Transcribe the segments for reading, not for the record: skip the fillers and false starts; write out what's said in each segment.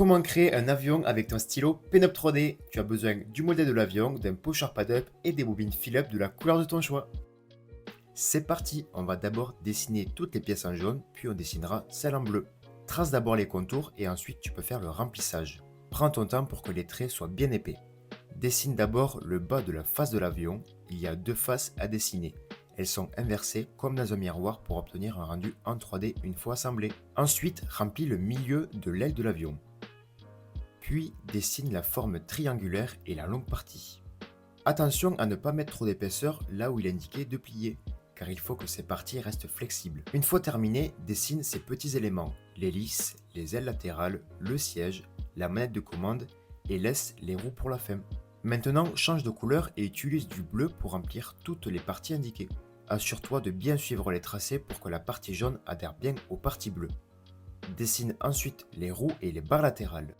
Comment créer un avion avec ton stylo Penup 3D? Tu as besoin du modèle de l'avion, d'un pochoir pad-up et des bobines Philips de la couleur de ton choix. C'est parti, on va d'abord dessiner toutes les pièces en jaune, puis on dessinera celles en bleu. Trace d'abord les contours et ensuite tu peux faire le remplissage. Prends ton temps pour que les traits soient bien épais. Dessine d'abord le bas de la face de l'avion, il y a deux faces à dessiner. Elles sont inversées comme dans un miroir pour obtenir un rendu en 3D une fois assemblé. Ensuite, remplis le milieu de l'aile de l'avion. Puis dessine la forme triangulaire et la longue partie. Attention à ne pas mettre trop d'épaisseur là où il est indiqué de plier, car il faut que ces parties restent flexibles. Une fois terminé, dessine ces petits éléments, l'hélice, les ailes latérales, le siège, la manette de commande et laisse les roues pour la fin. Maintenant, change de couleur et utilise du bleu pour remplir toutes les parties indiquées. Assure-toi de bien suivre les tracés pour que la partie jaune adhère bien aux parties bleues. Dessine ensuite les roues et les barres latérales.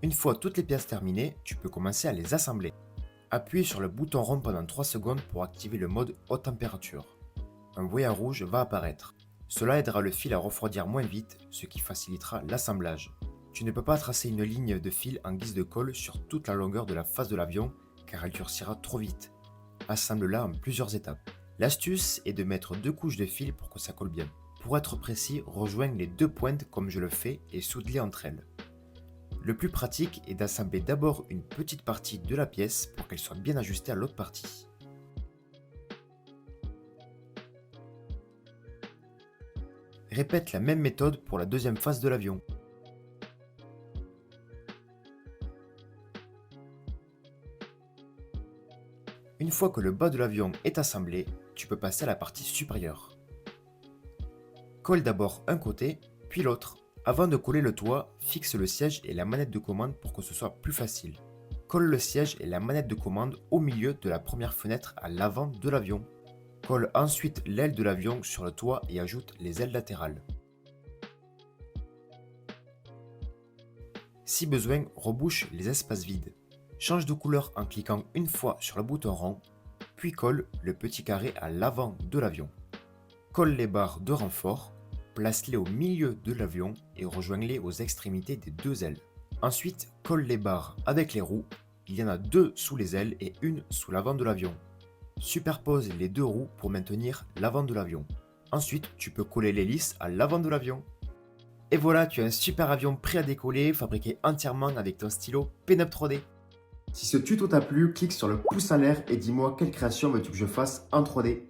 Une fois toutes les pièces terminées, tu peux commencer à les assembler. Appuie sur le bouton rond pendant 3 secondes pour activer le mode haute température. Un voyant rouge va apparaître. Cela aidera le fil à refroidir moins vite, ce qui facilitera l'assemblage. Tu ne peux pas tracer une ligne de fil en guise de colle sur toute la longueur de la face de l'avion car elle durcira trop vite. Assemble-la en plusieurs étapes. L'astuce est de mettre 2 couches de fil pour que ça colle bien. Pour être précis, rejoins les 2 pointes comme je le fais et soude-les entre elles. Le plus pratique est d'assembler d'abord une petite partie de la pièce pour qu'elle soit bien ajustée à l'autre partie. Répète la même méthode pour la deuxième face de l'avion. Une fois que le bas de l'avion est assemblé, tu peux passer à la partie supérieure. Colle d'abord un côté, puis l'autre. Avant de coller le toit, fixe le siège et la manette de commande pour que ce soit plus facile. Colle le siège et la manette de commande au milieu de la première fenêtre à l'avant de l'avion. Colle ensuite l'aile de l'avion sur le toit et ajoute les ailes latérales. Si besoin, rebouche les espaces vides. Change de couleur en cliquant une fois sur le bouton rond, puis colle le petit carré à l'avant de l'avion. Colle les barres de renfort. Place-les au milieu de l'avion et rejoins-les aux extrémités des 2 ailes. Ensuite, colle les barres avec les roues. Il y en a 2 sous les ailes et une sous l'avant de l'avion. Superpose les 2 roues pour maintenir l'avant de l'avion. Ensuite, tu peux coller l'hélice à l'avant de l'avion. Et voilà, tu as un super avion prêt à décoller, fabriqué entièrement avec ton stylo Penup 3D. Si ce tuto t'a plu, clique sur le pouce en l'air et dis-moi quelle création veux-tu que je fasse en 3D.